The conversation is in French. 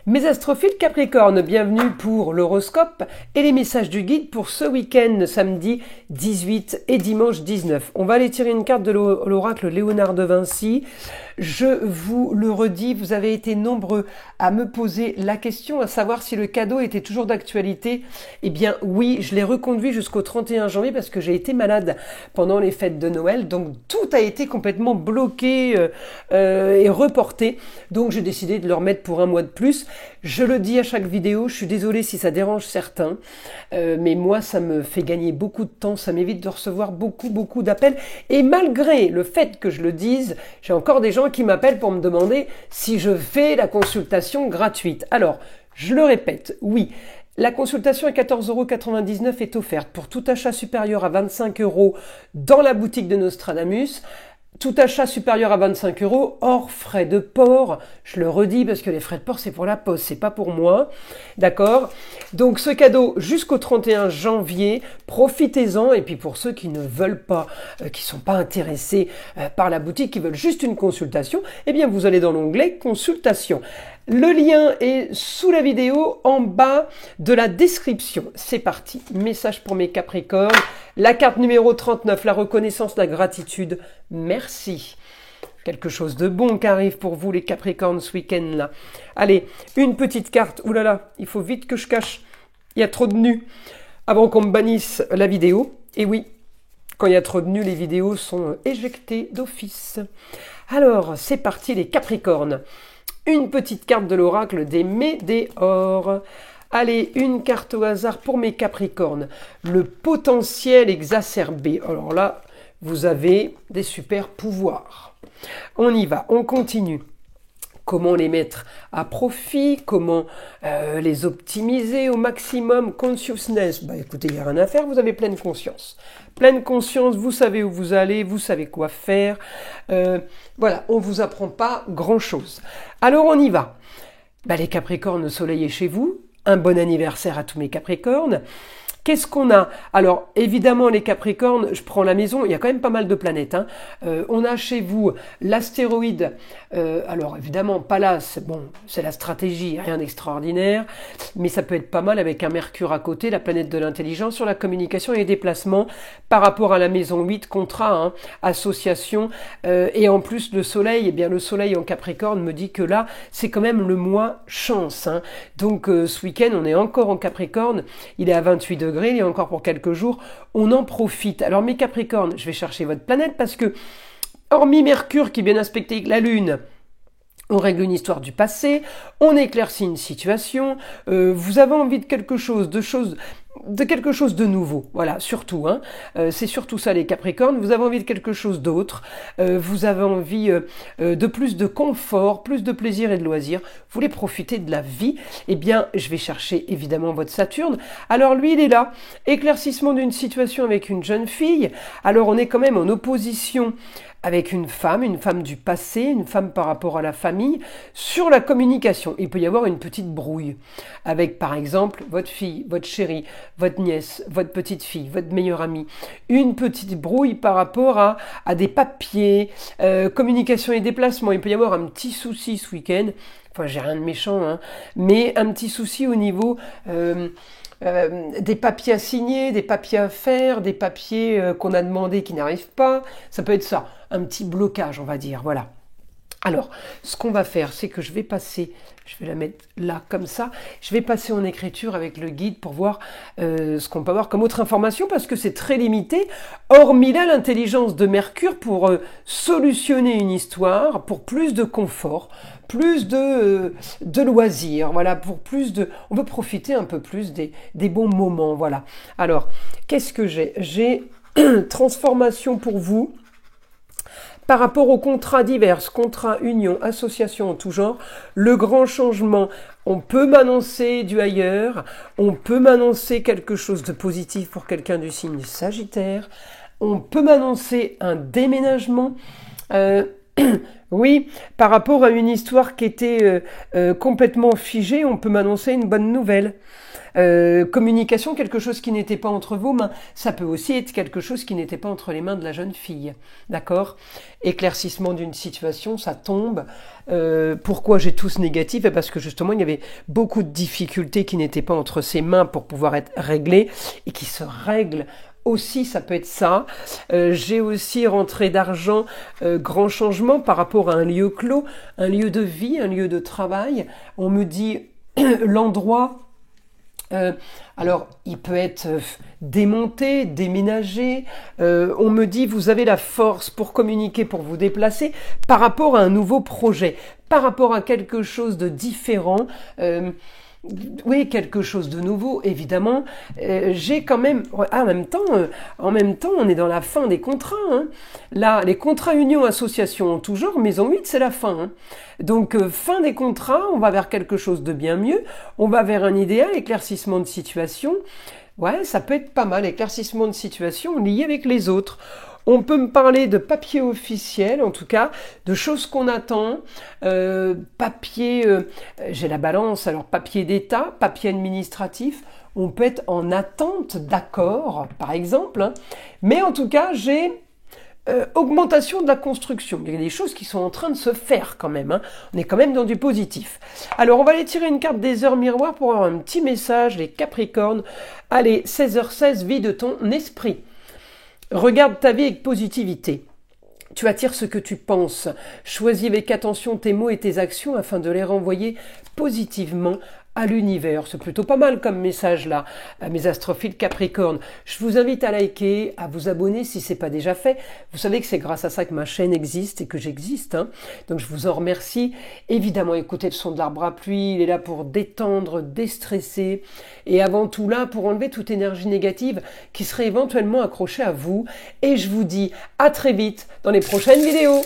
Mes astrophiles Capricorne, bienvenue pour l'horoscope et les messages du guide pour ce week-end, samedi 18 et dimanche 19. On va aller tirer une carte de l'oracle Léonard de Vinci. Je vous le redis, vous avez été nombreux à me poser la question, à savoir si le cadeau était toujours d'actualité. Eh bien oui, je l'ai reconduit jusqu'au 31 janvier parce que j'ai été malade pendant les fêtes de Noël. Donc tout a été complètement bloqué et reporté. Donc j'ai décidé de le remettre pour un mois de plus. Je le dis à chaque vidéo, je suis désolée si ça dérange certains, mais moi ça me fait gagner beaucoup de temps, ça m'évite de recevoir beaucoup d'appels. Et malgré le fait que je le dise, j'ai encore des gens qui m'appellent pour me demander si je fais la consultation gratuite. Alors, je le répète, oui. La consultation à 14,99 € est offerte pour tout achat supérieur à 25 € dans la boutique de Nostradamus. Tout achat supérieur à 25 € hors frais de port. Je le redis parce que les frais de port c'est pour la poste, c'est pas pour moi. D'accord? Donc ce cadeau jusqu'au 31 janvier, profitez-en. Et puis pour ceux qui ne veulent pas, qui sont pas intéressés par la boutique, qui veulent juste une consultation, eh bien vous allez dans l'onglet consultation. Le lien est sous la vidéo, en bas de la description. C'est parti. Message pour mes Capricornes. La carte numéro 39, la reconnaissance, la gratitude. Merci. Quelque chose de bon qui arrive pour vous les Capricornes ce week-end-là. Allez, une petite carte. Ouh là là, il faut vite que je cache. Il y a trop de nus avant qu'on me bannisse la vidéo. Et oui, quand il y a trop de nus, les vidéos sont éjectées d'office. Alors, c'est parti les Capricornes. Une petite carte de l'oracle des Météores. Allez, une carte au hasard pour mes Capricornes. Le potentiel exacerbé. Alors là, vous avez des super pouvoirs. On y va, on continue. Comment les mettre à profit, comment les optimiser au maximum. Consciousness, bah écoutez, il n'y a rien à faire, vous avez pleine conscience. Pleine conscience, vous savez où vous allez, vous savez quoi faire. Voilà, on ne vous apprend pas grand-chose. Alors on y va. Bah, les Capricornes, le soleil est chez vous. Un bon anniversaire à tous mes Capricornes. Qu'est-ce qu'on a? Alors, évidemment, les Capricornes, je prends la maison, il y a quand même pas mal de planètes. Hein. On a chez vous l'astéroïde, alors évidemment, Pallas, bon, c'est la stratégie, rien d'extraordinaire, mais ça peut être pas mal avec un Mercure à côté, la planète de l'intelligence, sur la communication et les déplacements, par rapport à la maison 8, contrat, hein, association, et en plus le soleil, eh bien le soleil en Capricorne me dit que là, c'est quand même le mois chance. Hein. Donc ce week-end, on est encore en Capricorne, il est à 28 degrés, il y a encore pour quelques jours, on en profite. Alors mes Capricornes, je vais chercher votre planète parce que, hormis Mercure qui vient inspecter la Lune, on règle une histoire du passé, on éclaircit une situation, vous avez envie de quelque chose, de quelque chose de nouveau, voilà, surtout, hein. C'est surtout ça les Capricornes, vous avez envie de quelque chose d'autre, vous avez envie de plus de confort, plus de plaisir et de loisirs, vous voulez profiter de la vie, eh bien, je vais chercher évidemment votre Saturne. Alors lui, il est là, éclaircissement d'une situation avec une jeune fille, alors on est quand même en opposition avec une femme du passé, une femme par rapport à la famille, sur la communication. Il peut y avoir une petite brouille avec, par exemple, votre fille, votre chérie, votre nièce, votre petite fille, votre meilleure amie. Une petite brouille par rapport à des papiers, communication et déplacement. Il peut y avoir un petit souci ce week-end. Enfin, j'ai rien de méchant, hein, mais un petit souci au niveau des papiers à signer, des papiers à faire, des papiers qu'on a demandé qui n'arrivent pas. Ça peut être ça, un petit blocage, on va dire, voilà. Alors, ce qu'on va faire, c'est que je vais passer, je vais la mettre là, comme ça, je vais passer en écriture avec le guide pour voir ce qu'on peut avoir comme autre information, parce que c'est très limité, hormis là l'intelligence de Mercure pour solutionner une histoire, pour plus de confort, plus de loisirs, voilà, pour plus de... On veut profiter un peu plus des bons moments, voilà. Alors, qu'est-ce que j'ai? J'ai transformation pour vous. Par rapport aux contrats divers, contrats, unions, associations en tout genre, le grand changement, on peut m'annoncer du ailleurs, on peut m'annoncer quelque chose de positif pour quelqu'un du signe Sagittaire, on peut m'annoncer un déménagement, Oui, par rapport à une histoire qui était complètement figée, on peut m'annoncer une bonne nouvelle. Communication, quelque chose qui n'était pas entre vos mains. Ça peut aussi être quelque chose qui n'était pas entre les mains de la jeune fille. D'accord? Éclaircissement d'une situation, ça tombe. Pourquoi j'ai tout ce négatif? Parce que justement, il y avait beaucoup de difficultés qui n'étaient pas entre ses mains pour pouvoir être réglées et qui se règlent aussi, ça peut être ça. J'ai aussi rentrée d'argent, grand changement par rapport à un lieu clos, un lieu de vie, un lieu de travail. On me dit l'endroit. Alors, il peut être démonté, déménagé. On me dit, vous avez la force pour communiquer, pour vous déplacer par rapport à un nouveau projet, par rapport à quelque chose de différent. Oui, quelque chose de nouveau, évidemment. J'ai quand même, en même temps, on est dans la fin des contrats. Hein. Là, les contrats union association en tout genre, maison 8, c'est la fin. Hein. Donc, fin des contrats, on va vers quelque chose de bien mieux. On va vers un idéal, éclaircissement de situation. Ouais, ça peut être pas mal, éclaircissement de situation lié avec les autres. On peut me parler de papier officiel, en tout cas, de choses qu'on attend. Papier, j'ai la balance, alors papier d'État, papier administratif. On peut être en attente d'accord, par exemple. Hein. Mais en tout cas, j'ai augmentation de la construction. Il y a des choses qui sont en train de se faire quand même. Hein. On est quand même dans du positif. Alors, on va aller tirer une carte des heures miroirs pour avoir un petit message, les Capricornes. Allez, 16h16, vie de ton esprit. Regarde ta vie avec positivité. Tu attires ce que tu penses. Choisis avec attention tes mots et tes actions afin de les renvoyer positivement à l'univers. C'est plutôt pas mal comme message là, mes astrophiles Capricorne. Je vous invite à liker, à vous abonner si c'est pas déjà fait. Vous savez que c'est grâce à ça que ma chaîne existe et que j'existe. Hein. Donc je vous en remercie. Évidemment, écoutez le son de l'arbre à pluie. Il est là pour détendre, déstresser et avant tout là pour enlever toute énergie négative qui serait éventuellement accrochée à vous. Et je vous dis à très vite dans les prochaines vidéos.